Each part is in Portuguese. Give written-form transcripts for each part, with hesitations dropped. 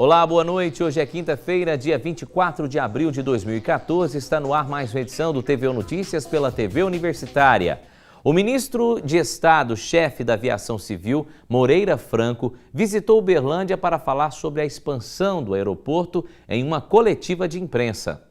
Olá, boa noite. Hoje é quinta-feira, dia 24 de abril de 2014. Está no ar mais uma edição do TVU Notícias pela TV Universitária. O ministro de Estado, chefe da Aviação Civil, Moreira Franco, visitou Uberlândia para falar sobre a expansão do aeroporto em uma coletiva de imprensa.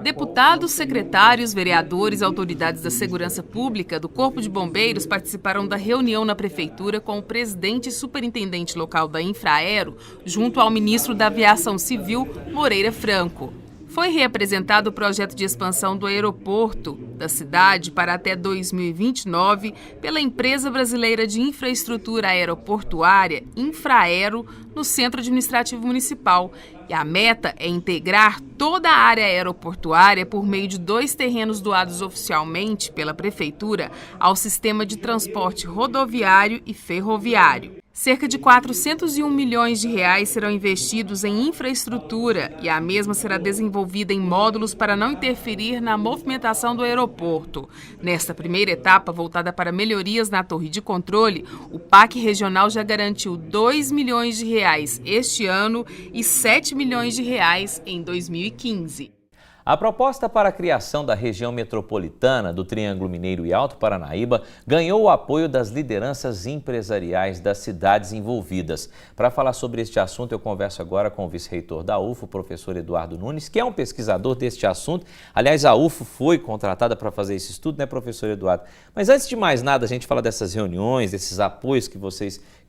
Deputados, secretários, vereadores, autoridades da segurança pública do Corpo de Bombeiros participaram da reunião na Prefeitura com o presidente e superintendente local da Infraero, junto ao ministro da Aviação Civil, Moreira Franco. Foi reapresentado o projeto de expansão do aeroporto da cidade para até 2029 pela empresa brasileira de infraestrutura aeroportuária, Infraero, no Centro Administrativo Municipal. E a meta é integrar toda a área aeroportuária por meio de 2 terrenos doados oficialmente pela Prefeitura ao sistema de transporte rodoviário e ferroviário. Cerca de 401 milhões de reais serão investidos em infraestrutura e a mesma será desenvolvida em módulos para não interferir na movimentação do aeroporto. Nesta primeira etapa, voltada para melhorias na torre de controle, o PAC regional já garantiu 2 milhões de reais este ano e 7 milhões de reais em 2015. A proposta para a criação da região metropolitana do Triângulo Mineiro e Alto Paranaíba ganhou o apoio das lideranças empresariais das cidades envolvidas. Para falar sobre este assunto, eu converso agora com o vice-reitor da UFO, o professor Eduardo Nunes, que é um pesquisador deste assunto. Aliás, a UFO foi contratada para fazer esse estudo, né, professor Eduardo? Mas antes de mais nada, a gente fala dessas reuniões, desses apoios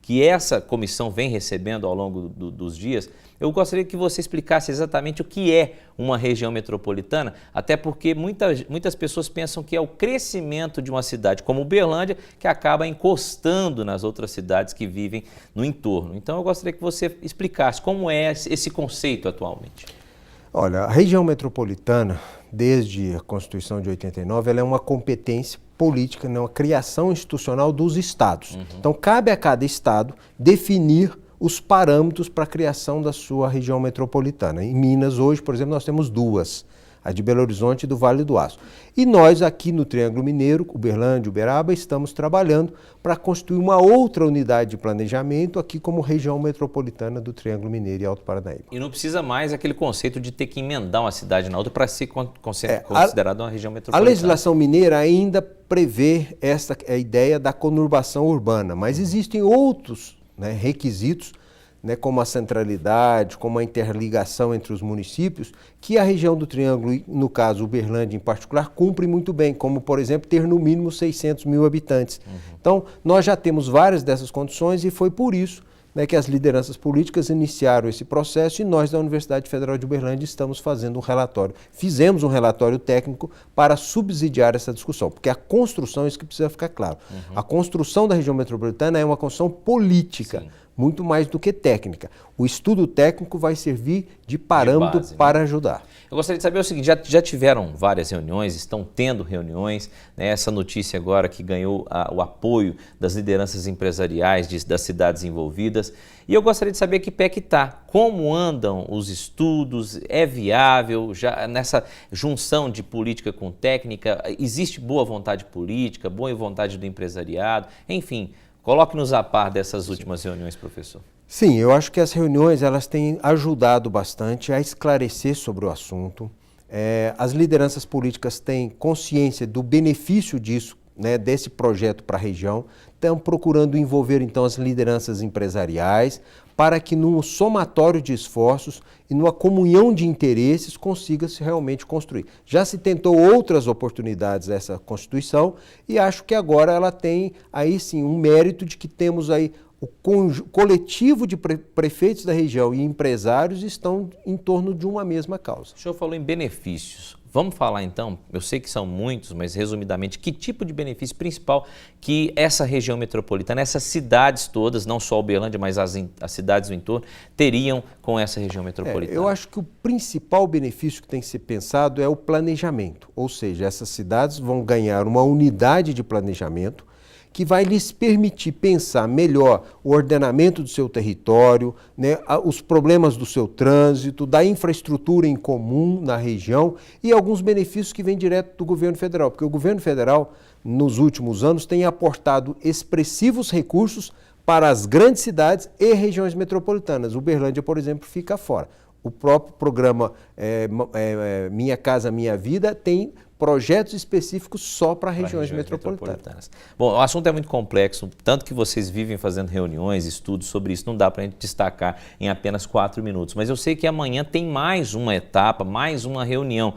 que essa comissão vem recebendo ao longo dos dias. Eu gostaria que você explicasse exatamente o que é uma região metropolitana, até porque muitas pessoas pensam que é o crescimento de uma cidade como Uberlândia que acaba encostando nas outras cidades que vivem no entorno. Então eu gostaria que você explicasse como é esse conceito atualmente. Olha, a região metropolitana, desde a Constituição de 89, ela é uma competência política, uma criação institucional dos estados. Então cabe a cada estado definir os parâmetros para a criação da sua região metropolitana. Em Minas, hoje, por exemplo, nós temos 2, a de Belo Horizonte e do Vale do Aço. E nós aqui no Triângulo Mineiro, Uberlândia e Uberaba, estamos trabalhando para constituir uma outra unidade de planejamento aqui como região metropolitana do Triângulo Mineiro e Alto Paranaíba. E não precisa mais aquele conceito de ter que emendar uma cidade na outra para ser considerada uma região metropolitana. A legislação mineira ainda prevê a ideia da conurbação urbana, mas existem outros requisitos, como a centralidade, como a interligação entre os municípios, que a região do Triângulo, no caso Uberlândia em particular, cumpre muito bem, como, por exemplo, ter no mínimo 600 mil habitantes. Então, nós já temos várias dessas condições e foi por isso que as lideranças políticas iniciaram esse processo e nós da Universidade Federal de Uberlândia estamos fazendo um relatório. Fizemos um relatório técnico para subsidiar essa discussão, porque a construção, isso que precisa ficar claro, a construção da região metropolitana é uma construção política, muito mais do que técnica. O estudo técnico vai servir de parâmetro para ajudar. Eu gostaria de saber o seguinte, já tiveram várias reuniões, estão tendo reuniões, essa notícia agora que ganhou o apoio das lideranças empresariais das cidades envolvidas. E eu gostaria de saber que pé que está, como andam os estudos, é viável, já nessa junção de política com técnica, existe boa vontade política, boa vontade do empresariado, enfim. Coloque-nos a par dessas últimas reuniões, professor. Sim, eu acho que as reuniões elas têm ajudado bastante a esclarecer sobre o assunto. As lideranças políticas têm consciência do benefício disso, desse projeto para a região, estão procurando envolver então as lideranças empresariais para que num somatório de esforços e numa comunhão de interesses consiga-se realmente construir. Já se tentou outras oportunidades dessa Constituição e acho que agora ela tem aí sim um mérito de que temos aí o coletivo de prefeitos da região e empresários estão em torno de uma mesma causa. O senhor falou em benefícios. Vamos falar então, eu sei que são muitos, mas resumidamente, que tipo de benefício principal que essa região metropolitana, essas cidades todas, não só Uberlândia, mas as cidades do entorno, teriam com essa região metropolitana? Eu acho que o principal benefício que tem que ser pensado é o planejamento, ou seja, essas cidades vão ganhar uma unidade de planejamento que vai lhes permitir pensar melhor o ordenamento do seu território, os problemas do seu trânsito, da infraestrutura em comum na região e alguns benefícios que vêm direto do governo federal, porque o governo federal, nos últimos anos, tem aportado expressivos recursos para as grandes cidades e regiões metropolitanas. Uberlândia, por exemplo, fica fora. O próprio programa Minha Casa Minha Vida tem projetos específicos só para regiões metropolitanas. Bom, o assunto é muito complexo, tanto que vocês vivem fazendo reuniões, estudos sobre isso, não dá para a gente destacar em apenas 4 minutos. Mas eu sei que amanhã tem mais uma etapa, mais uma reunião.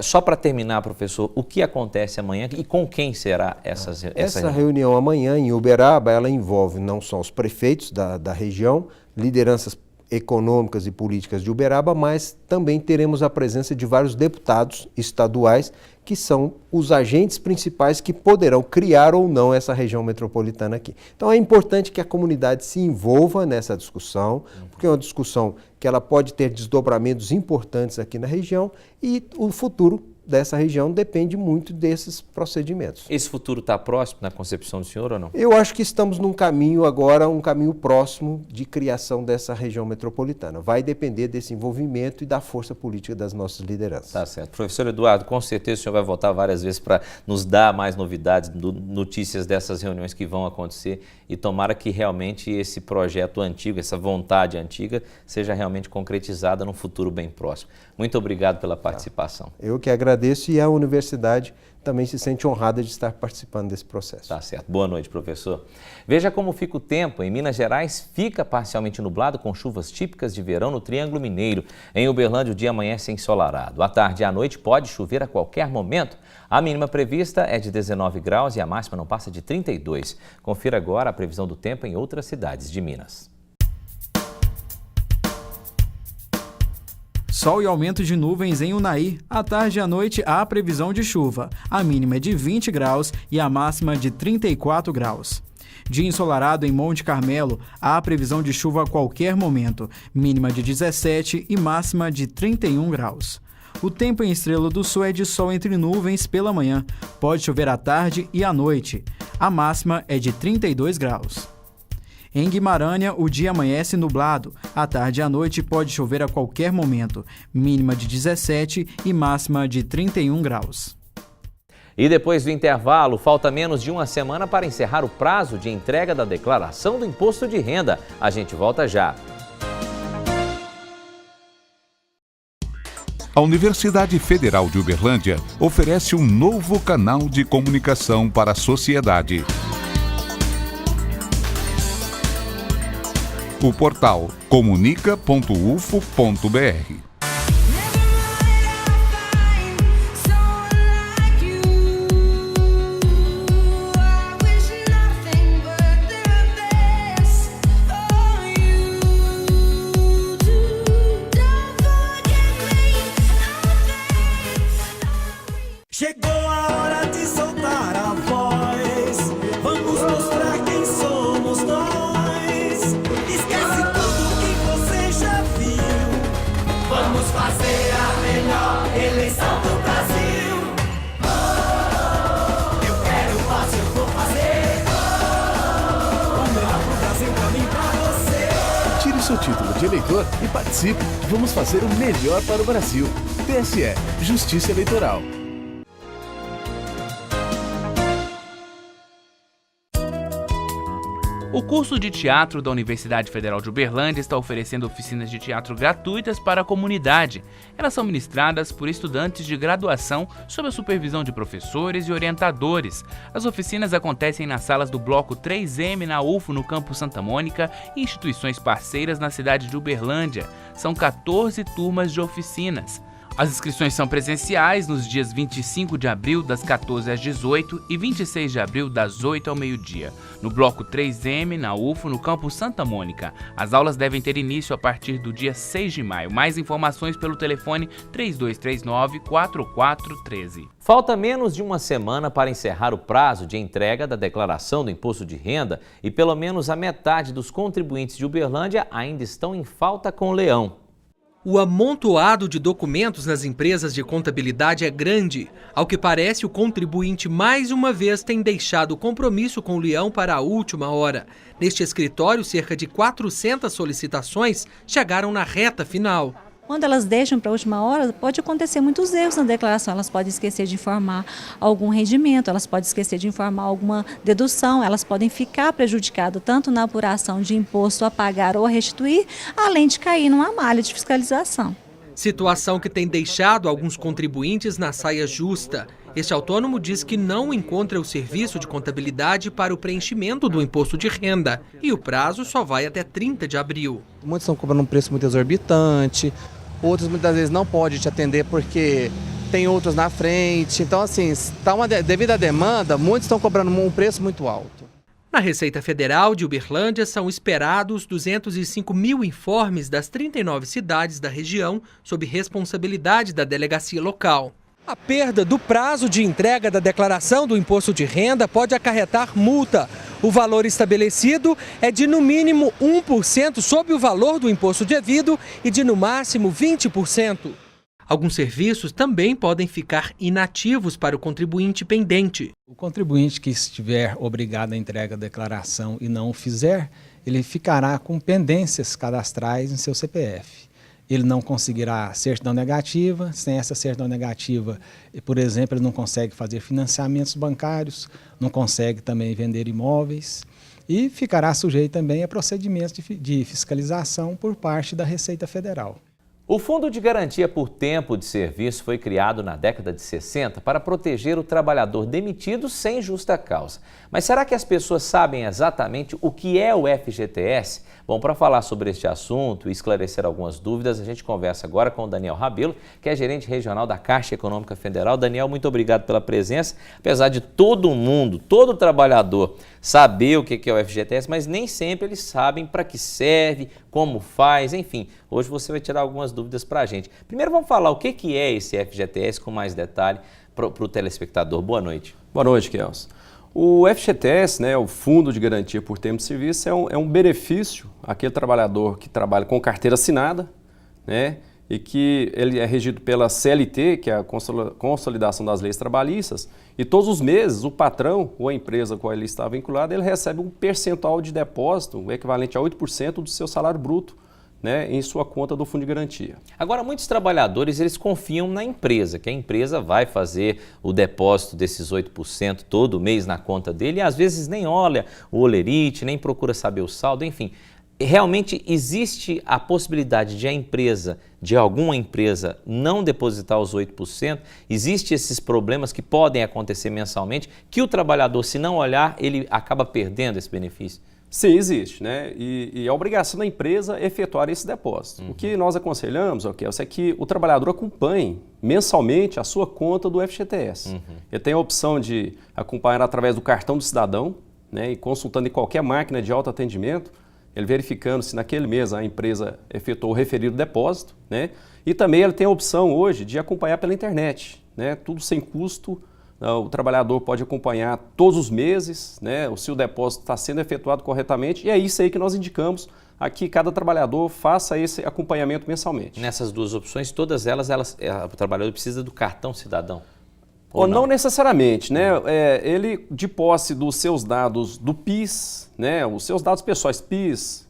Só para terminar, professor, o que acontece amanhã e com quem será essa reunião? Essa reunião amanhã em Uberaba, ela envolve não só os prefeitos da região, lideranças econômicas e políticas de Uberaba, mas também teremos a presença de vários deputados estaduais que são os agentes principais que poderão criar ou não essa região metropolitana aqui. Então é importante que a comunidade se envolva nessa discussão, porque é uma discussão que ela pode ter desdobramentos importantes aqui na região e o futuro dessa região depende muito desses procedimentos. Esse futuro está próximo na concepção do senhor ou não? Eu acho que estamos num caminho agora, um caminho próximo de criação dessa região metropolitana. Vai depender desse envolvimento e da força política das nossas lideranças. Tá certo. Professor Eduardo, com certeza o senhor vai voltar várias vezes para nos dar mais novidades, notícias dessas reuniões que vão acontecer e tomara que realmente esse projeto antigo, essa vontade antiga, seja realmente concretizada num futuro bem próximo. Muito obrigado pela participação. Eu que agradeço e a universidade também se sente honrada de estar participando desse processo. Tá certo. Boa noite, professor. Veja como fica o tempo. Em Minas Gerais fica parcialmente nublado com chuvas típicas de verão no Triângulo Mineiro. Em Uberlândia o dia amanhece ensolarado. À tarde e à noite pode chover a qualquer momento. A mínima prevista é de 19 graus e a máxima não passa de 32. Confira agora a previsão do tempo em outras cidades de Minas. Sol e aumento de nuvens em Unai. À tarde e à noite há previsão de chuva. A mínima é de 20 graus e a máxima de 34 graus. Dia ensolarado em Monte Carmelo. Há previsão de chuva a qualquer momento. Mínima de 17 e máxima de 31 graus. O tempo em Estrela do Sul é de sol entre nuvens pela manhã. Pode chover à tarde e à noite. A máxima é de 32 graus. Em Guimarães, o dia amanhece nublado. À tarde e à noite pode chover a qualquer momento. Mínima de 17 e máxima de 31 graus. E depois do intervalo, falta menos de uma semana para encerrar o prazo de entrega da declaração do imposto de renda. A gente volta já. A Universidade Federal de Uberlândia oferece um novo canal de comunicação para a sociedade. O portal comunica.ufo.br. Chegou a hora de soltar a voz. Vamos mostrar quem somos nós. Esquece tudo que você já viu. Vamos fazer a melhor eleição do Brasil. Eu quero, faço, eu vou fazer. O melhor pro Brasil, pra mim, pra você. Tire seu título de eleitor e participe. Vamos fazer o melhor para o Brasil. TSE, Justiça Eleitoral. O curso de teatro da Universidade Federal de Uberlândia está oferecendo oficinas de teatro gratuitas para a comunidade. Elas são ministradas por estudantes de graduação sob a supervisão de professores e orientadores. As oficinas acontecem nas salas do Bloco 3M na UFO, no Campus Santa Mônica, e instituições parceiras na cidade de Uberlândia. São 14 turmas de oficinas. As inscrições são presenciais nos dias 25 de abril, das 14 às 18 e 26 de abril, das 8 ao meio-dia, no Bloco 3M, na UFO, no Campus Santa Mônica. As aulas devem ter início a partir do dia 6 de maio. Mais informações pelo telefone 3239-4413. Falta menos de uma semana para encerrar o prazo de entrega da declaração do imposto de renda e pelo menos a metade dos contribuintes de Uberlândia ainda estão em falta com o Leão. O amontoado de documentos nas empresas de contabilidade é grande. Ao que parece, o contribuinte mais uma vez tem deixado o compromisso com o Leão para a última hora. Neste escritório, cerca de 400 solicitações chegaram na reta final. Quando elas deixam para a última hora, pode acontecer muitos erros na declaração. Elas podem esquecer de informar algum rendimento, elas podem esquecer de informar alguma dedução, elas podem ficar prejudicadas tanto na apuração de imposto a pagar ou a restituir, além de cair numa malha de fiscalização. Situação que tem deixado alguns contribuintes na saia justa. Este autônomo diz que não encontra o serviço de contabilidade para o preenchimento do imposto de renda e o prazo só vai até 30 de abril. Muitos estão cobrando um preço muito exorbitante, outros muitas vezes não podem te atender porque tem outros na frente. Então, assim, devido à demanda, muitos estão cobrando um preço muito alto. Na Receita Federal de Uberlândia são esperados 205 mil informes das 39 cidades da região sob responsabilidade da delegacia local. A perda do prazo de entrega da declaração do imposto de renda pode acarretar multa. O valor estabelecido é de no mínimo 1% sobre o valor do imposto devido e de no máximo 20%. Alguns serviços também podem ficar inativos para o contribuinte pendente. O contribuinte que estiver obrigado à entrega da declaração e não o fizer, ele ficará com pendências cadastrais em seu CPF. Ele não conseguirá certidão negativa, sem essa certidão negativa, por exemplo, ele não consegue fazer financiamentos bancários, não consegue também vender imóveis e ficará sujeito também a procedimentos de fiscalização por parte da Receita Federal. O Fundo de Garantia por Tempo de Serviço foi criado na década de 60 para proteger o trabalhador demitido sem justa causa. Mas será que as pessoas sabem exatamente o que é o FGTS? Bom, para falar sobre este assunto e esclarecer algumas dúvidas, a gente conversa agora com o Daniel Rabelo, que é gerente regional da Caixa Econômica Federal. Daniel, muito obrigado pela presença. Apesar de todo mundo, todo trabalhador saber o que é o FGTS, mas nem sempre eles sabem para que serve, como faz, enfim. Hoje você vai tirar algumas dúvidas para a gente. Primeiro vamos falar o que é esse FGTS com mais detalhe para o telespectador. Boa noite. Boa noite, Kelson. O FGTS, o Fundo de Garantia por Tempo de Serviço, é um benefício àquele trabalhador que trabalha com carteira assinada, e que ele é regido pela CLT, que é a Consolidação das Leis Trabalhistas, e todos os meses o patrão ou a empresa com a qual ele está vinculado, ele recebe um percentual de depósito, o equivalente a 8% do seu salário bruto, em sua conta do Fundo de Garantia. Agora, muitos trabalhadores, eles confiam na empresa, que a empresa vai fazer o depósito desses 8% todo mês na conta dele e às vezes nem olha o holerite, nem procura saber o saldo, enfim. Realmente existe a possibilidade de alguma empresa não depositar os 8%? Existem esses problemas que podem acontecer mensalmente, que o trabalhador, se não olhar, ele acaba perdendo esse benefício? Sim, existe, e a obrigação da empresa é efetuar esse depósito. O que nós aconselhamos, é que o trabalhador acompanhe mensalmente a sua conta do FGTS. Ele tem a opção de acompanhar através do cartão do cidadão, e consultando em qualquer máquina de autoatendimento, ele verificando se naquele mês a empresa efetuou o referido depósito, e também ele tem a opção hoje de acompanhar pela internet, tudo sem custo. O trabalhador pode acompanhar todos os meses, se o depósito está sendo efetuado corretamente, e é isso aí que nós indicamos, a que cada trabalhador faça esse acompanhamento mensalmente. Nessas duas opções, todas elas o trabalhador precisa do cartão cidadão? Ou não necessariamente, ele, de posse dos seus dados do PIS, os seus dados pessoais PIS,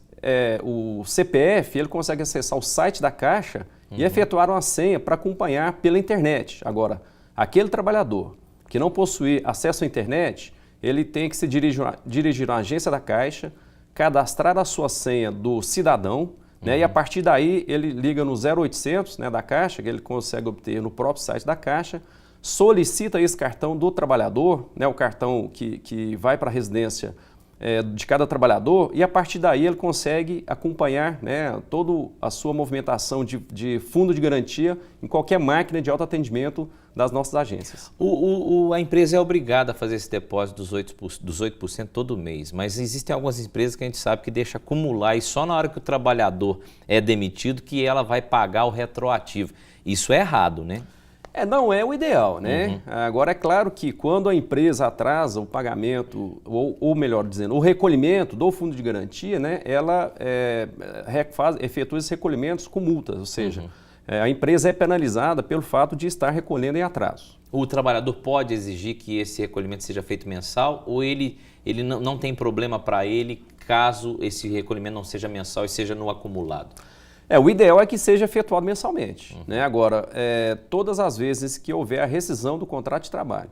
o CPF, ele consegue acessar o site da Caixa e efetuar uma senha para acompanhar pela internet. Agora, aquele trabalhador que não possuir acesso à internet, ele tem que se dirigir à agência da Caixa, cadastrar a sua senha do cidadão, e a partir daí ele liga no 0800 da Caixa, que ele consegue obter no próprio site da Caixa, solicita esse cartão do trabalhador, o cartão que vai para a residência de cada trabalhador, e a partir daí ele consegue acompanhar toda a sua movimentação de fundo de garantia em qualquer máquina de autoatendimento das nossas agências. A empresa é obrigada a fazer esse depósito dos 8% todo mês, mas existem algumas empresas que a gente sabe que deixa acumular e só na hora que o trabalhador é demitido que ela vai pagar o retroativo. Isso é errado, né? Não é o ideal, Agora, é claro que quando a empresa atrasa o pagamento, ou melhor dizendo, o recolhimento do fundo de garantia, ela efetua esses recolhimentos com multas, ou seja, a empresa é penalizada pelo fato de estar recolhendo em atraso. O trabalhador pode exigir que esse recolhimento seja feito mensal ou ele não tem problema para ele caso esse recolhimento não seja mensal e seja no acumulado? O ideal é que seja efetuado mensalmente. Né? Agora, todas as vezes que houver a rescisão do contrato de trabalho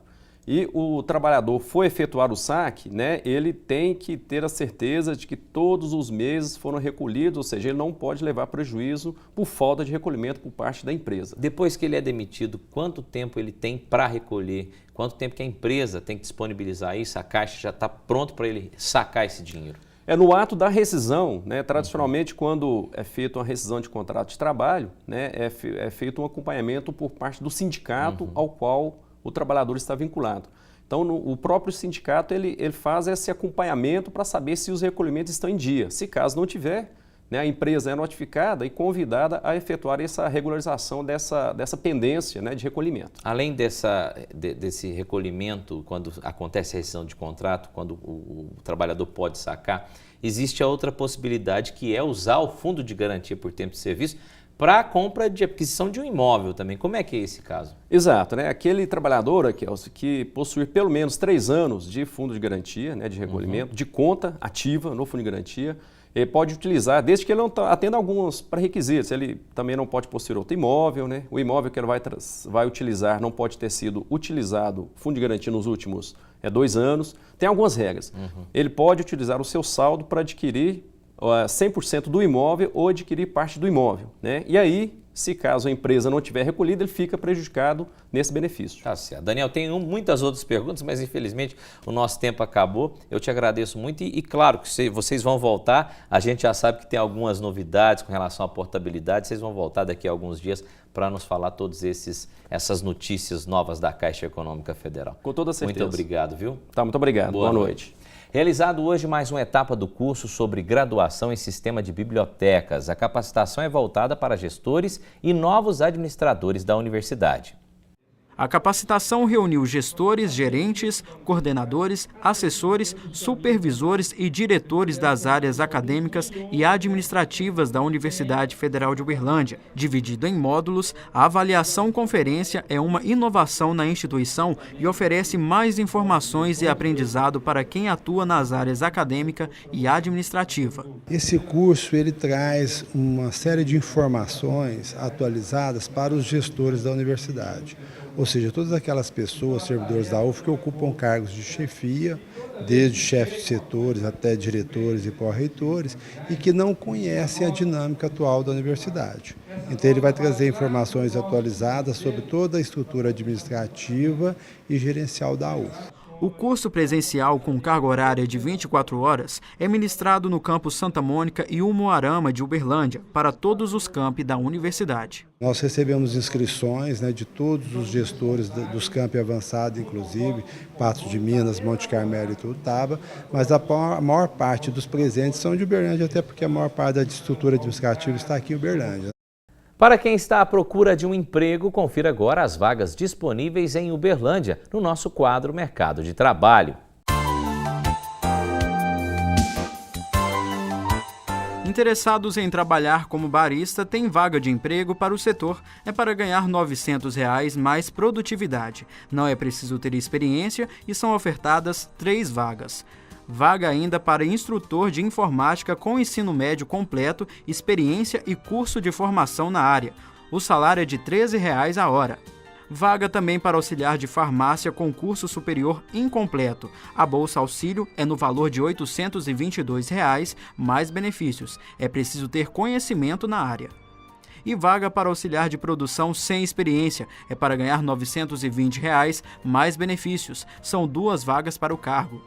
e o trabalhador for efetuar o saque, né, ele tem que ter a certeza de que todos os meses foram recolhidos, ou seja, ele não pode levar prejuízo por falta de recolhimento por parte da empresa. Depois que ele é demitido, quanto tempo ele tem para recolher? Quanto tempo que a empresa tem que disponibilizar isso? A Caixa já está pronto para ele sacar esse dinheiro? No ato da rescisão, né, tradicionalmente, quando é feita uma rescisão de contrato de trabalho, né, é feito um acompanhamento por parte do sindicato ao qual o trabalhador está vinculado. Então, o próprio sindicato ele faz esse acompanhamento para saber se os recolhimentos estão em dia. Se caso não tiver, né, a empresa é notificada e convidada a efetuar essa regularização dessa pendência, né, de recolhimento. Além desse recolhimento, quando acontece a rescisão de contrato, quando o trabalhador pode sacar, existe a outra possibilidade, que é usar o fundo de garantia por tempo de serviço para a compra de aquisição de um imóvel também. Como é que é esse caso? Exato, né? Aquele trabalhador que possuir pelo menos 3 anos de fundo de garantia, né, de recolhimento, de conta ativa no fundo de garantia, ele pode utilizar, desde que ele não atenda alguns pré-requisitos. Ele também não pode possuir outro imóvel, né? O imóvel que ele vai utilizar não pode ter sido utilizado, fundo de garantia, nos últimos 2 anos. Tem algumas regras. Ele pode utilizar o seu saldo para adquirir 100% do imóvel ou adquirir parte do imóvel, né? E aí, se caso a empresa não tiver recolhido, ele fica prejudicado nesse benefício. Tá certo. Daniel, tem muitas outras perguntas, mas infelizmente o nosso tempo acabou. Eu te agradeço muito e claro que vocês vão voltar. A gente já sabe que tem algumas novidades com relação à portabilidade. Vocês vão voltar daqui a alguns dias para nos falar todas essas notícias novas da Caixa Econômica Federal. Com toda certeza. Muito obrigado, viu? Tá, muito obrigado. Boa noite. Realizado hoje mais uma etapa do curso sobre graduação em sistema de bibliotecas. A capacitação é voltada para gestores e novos administradores da universidade. A capacitação reuniu gestores, gerentes, coordenadores, assessores, supervisores e diretores das áreas acadêmicas e administrativas da Universidade Federal de Uberlândia. Dividido em módulos, a avaliação conferência é uma inovação na instituição e oferece mais informações e aprendizado para quem atua nas áreas acadêmica e administrativa. Esse curso ele traz uma série de informações atualizadas para os gestores da universidade. Ou seja, todas aquelas pessoas, servidores da UF, que ocupam cargos de chefia, desde chefes de setores até diretores e pró-reitores, e que não conhecem a dinâmica atual da universidade. Então ele vai trazer informações atualizadas sobre toda a estrutura administrativa e gerencial da UF. O curso presencial com carga horária de 24 horas é ministrado no campus Santa Mônica e Umuarama de Uberlândia, para todos os campi da universidade. Nós recebemos inscrições, né, de todos os gestores dos campi avançados, inclusive Patos de Minas, Monte Carmelo e Turutaba, mas a maior parte dos presentes são de Uberlândia, até porque a maior parte da estrutura administrativa está aqui em Uberlândia. Para quem está à procura de um emprego, confira agora as vagas disponíveis em Uberlândia, no nosso quadro Mercado de Trabalho. Interessados em trabalhar como barista têm vaga de emprego para o setor. É para ganhar R$ 900 mais produtividade. Não é preciso ter experiência e são ofertadas 3 vagas. Vaga ainda para instrutor de informática com ensino médio completo, experiência e curso de formação na área. O salário é de R$ 13 a hora. Vaga também para auxiliar de farmácia com curso superior incompleto. A Bolsa Auxílio é no valor de R$ 822, mais benefícios. É preciso ter conhecimento na área. E vaga para auxiliar de produção sem experiência. É para ganhar R$ 920, mais benefícios. São 2 vagas para o cargo.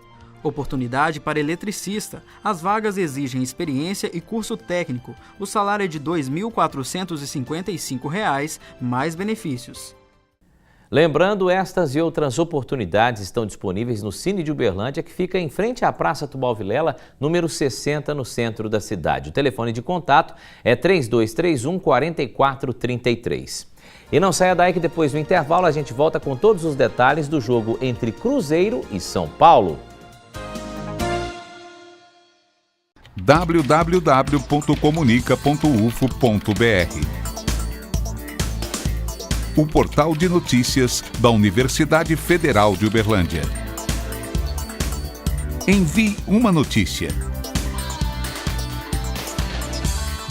Oportunidade para eletricista. As vagas exigem experiência e curso técnico. O salário é de R$ 2.455, mais benefícios. Lembrando, estas e outras oportunidades estão disponíveis no Cine de Uberlândia, que fica em frente à Praça Tubal Vilela, número 60, no centro da cidade. O telefone de contato é 3231-4433. E não saia daí que depois do intervalo a gente volta com todos os detalhes do jogo entre Cruzeiro e São Paulo. www.comunica.ufo.br. O portal de notícias da Universidade Federal de Uberlândia. Envie uma notícia.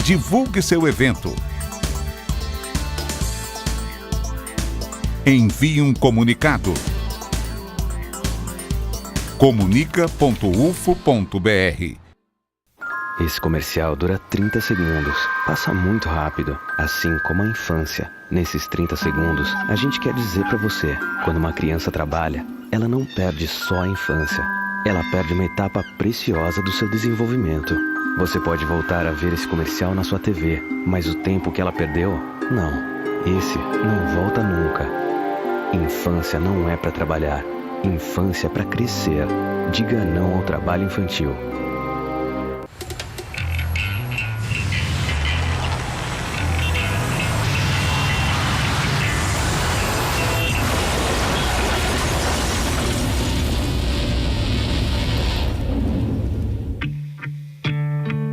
Divulgue seu evento. Envie um comunicado. comunica.ufo.br. Esse comercial dura 30 segundos. Passa muito rápido, assim como a infância. Nesses 30 segundos, a gente quer dizer pra você, quando uma criança trabalha, ela não perde só a infância. Ela perde uma etapa preciosa do seu desenvolvimento. Você pode voltar a ver esse comercial na sua TV, mas o tempo que ela perdeu, não. Esse não volta nunca. Infância não é pra trabalhar. Infância é pra crescer. Diga não ao trabalho infantil.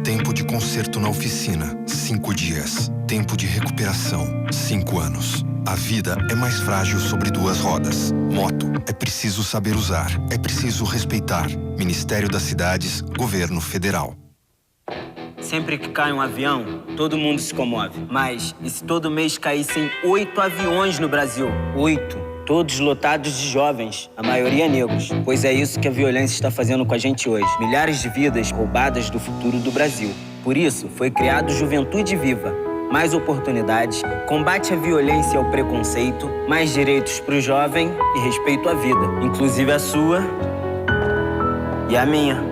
Tempo de conserto na oficina, 5 dias. Tempo de recuperação, 5 anos. A vida é mais frágil sobre 2 rodas. Moto é preciso saber usar, é preciso respeitar. Ministério das Cidades, Governo Federal. Sempre que cai um avião, todo mundo se comove. Mas e se todo mês caíssem 8 aviões no Brasil? 8. Todos lotados de jovens, a maioria negros. Pois é isso que a violência está fazendo com a gente hoje. Milhares de vidas roubadas do futuro do Brasil. Por isso, foi criado Juventude Viva. Mais oportunidades, combate à violência e ao preconceito, mais direitos para o jovem e respeito à vida, inclusive a sua e a minha.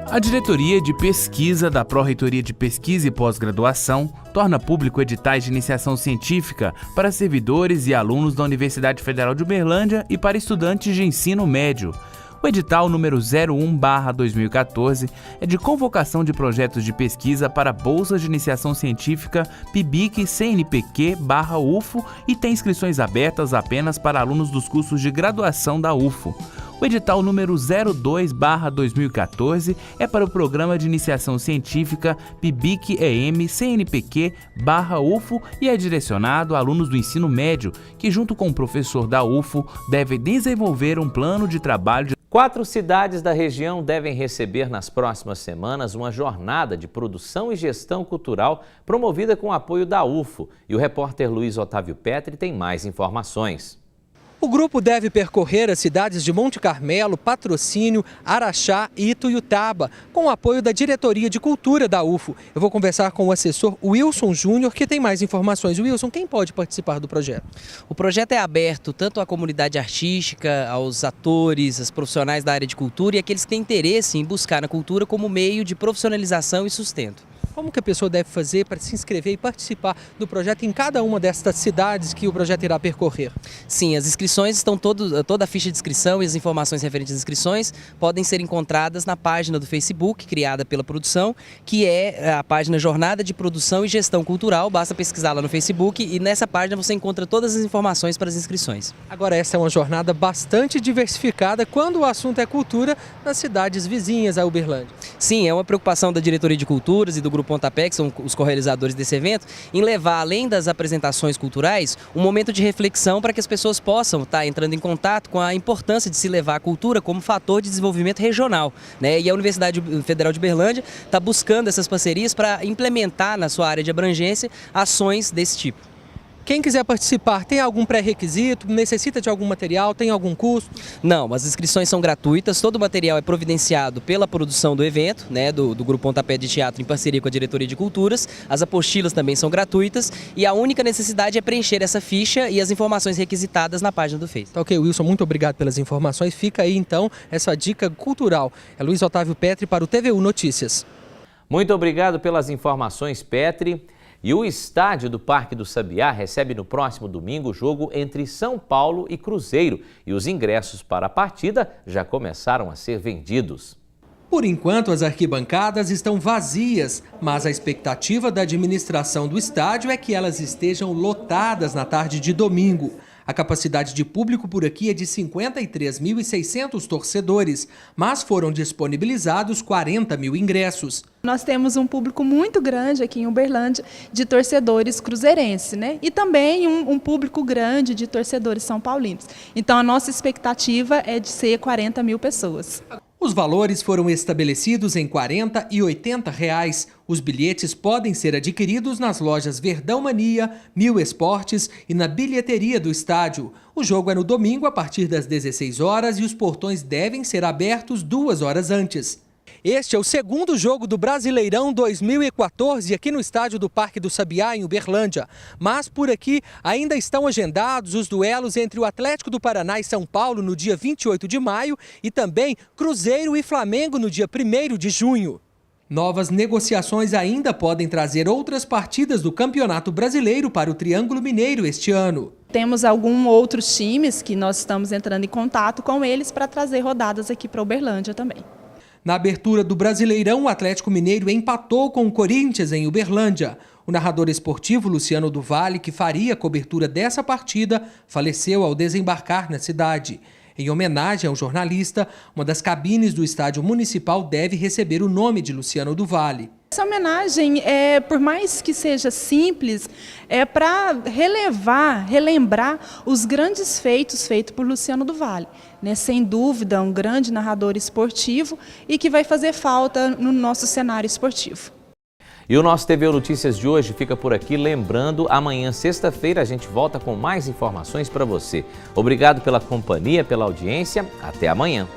A Diretoria de Pesquisa da Pró-Reitoria de Pesquisa e Pós-Graduação torna público editais de iniciação científica para servidores e alunos da Universidade Federal de Uberlândia e para estudantes de ensino médio. O edital número 01/2014 é de convocação de projetos de pesquisa para bolsas de iniciação científica PIBIC CNPq/UFO e tem inscrições abertas apenas para alunos dos cursos de graduação da UFO. O edital número 02/2014 é para o Programa de Iniciação Científica PIBIC-EM CNPq/UFO e é direcionado a alunos do ensino médio que, junto com o professor da UFO, devem desenvolver um plano de trabalho. 4 cidades da região devem receber nas próximas semanas uma jornada de produção e gestão cultural promovida com o apoio da UFO. E o repórter Luiz Otávio Petri tem mais informações. O grupo deve percorrer as cidades de Monte Carmelo, Patrocínio, Araxá e Ituiutaba, com o apoio da Diretoria de Cultura da UFO. Eu vou conversar com o assessor Wilson Júnior, que tem mais informações. Wilson, quem pode participar do projeto? O projeto é aberto tanto à comunidade artística, aos atores, aos profissionais da área de cultura e aqueles que têm interesse em buscar na cultura como meio de profissionalização e sustento. Como que a pessoa deve fazer para se inscrever e participar do projeto em cada uma destas cidades que o projeto irá percorrer? Sim, as inscrições estão toda a ficha de inscrição e as informações referentes às inscrições podem ser encontradas na página do Facebook, criada pela produção, que é a página Jornada de Produção e Gestão Cultural. Basta pesquisar lá no Facebook e nessa página você encontra todas as informações para as inscrições. Agora, essa é uma jornada bastante diversificada quando o assunto é cultura nas cidades vizinhas a Uberlândia. Sim, é uma preocupação da Diretoria de Culturas e do Grupo Pontapé, que são os correalizadores desse evento, em levar, além das apresentações culturais, um momento de reflexão para que as pessoas possam estar entrando em contato com a importância de se levar a cultura como fator de desenvolvimento regional, né? E a Universidade Federal de Uberlândia está buscando essas parcerias para implementar na sua área de abrangência ações desse tipo. Quem quiser participar, tem algum pré-requisito? Necessita de algum material? Tem algum custo? Não, as inscrições são gratuitas, todo o material é providenciado pela produção do evento, né, do Grupo Pontapé de Teatro em parceria com a Diretoria de Culturas, as apostilas também são gratuitas e a única necessidade é preencher essa ficha e as informações requisitadas na página do Facebook. Tá ok, Wilson, muito obrigado pelas informações. Fica aí então essa dica cultural. É Luiz Otávio Petri para o TVU Notícias. Muito obrigado pelas informações, Petri. E o estádio do Parque do Sabiá recebe no próximo domingo o jogo entre São Paulo e Cruzeiro. E os ingressos para a partida já começaram a ser vendidos. Por enquanto, as arquibancadas estão vazias, mas a expectativa da administração do estádio é que elas estejam lotadas na tarde de domingo. A capacidade de público por aqui é de 53.600 torcedores, mas foram disponibilizados 40 mil ingressos. Nós temos um público muito grande aqui em Uberlândia de torcedores cruzeirenses, né? E também um público grande de torcedores são paulinos. Então a nossa expectativa é de ser 40 mil pessoas. Os valores foram estabelecidos em R$ 40 e R$ 80. Os bilhetes podem ser adquiridos nas lojas Verdão Mania, Mil Esportes e na bilheteria do estádio. O jogo é no domingo a partir das 16 horas e os portões devem ser abertos 2 horas antes. Este é o segundo jogo do Brasileirão 2014 aqui no estádio do Parque do Sabiá, em Uberlândia. Mas por aqui ainda estão agendados os duelos entre o Atlético do Paraná e São Paulo no dia 28 de maio e também Cruzeiro e Flamengo no dia 1º de junho. Novas negociações ainda podem trazer outras partidas do Campeonato Brasileiro para o Triângulo Mineiro este ano. Temos alguns outros times que nós estamos entrando em contato com eles para trazer rodadas aqui para Uberlândia também. Na abertura do Brasileirão, o Atlético Mineiro empatou com o Corinthians em Uberlândia. O narrador esportivo Luciano do Vale, que faria a cobertura dessa partida, faleceu ao desembarcar na cidade. Em homenagem ao jornalista, uma das cabines do estádio municipal deve receber o nome de Luciano do Vale. Essa homenagem, por mais que seja simples, é para relembrar os grandes feitos por Luciano do Vale. Né? Sem dúvida, um grande narrador esportivo e que vai fazer falta no nosso cenário esportivo. E o nosso TVU Notícias de hoje fica por aqui. Lembrando, amanhã, sexta-feira, a gente volta com mais informações para você. Obrigado pela companhia, pela audiência. Até amanhã.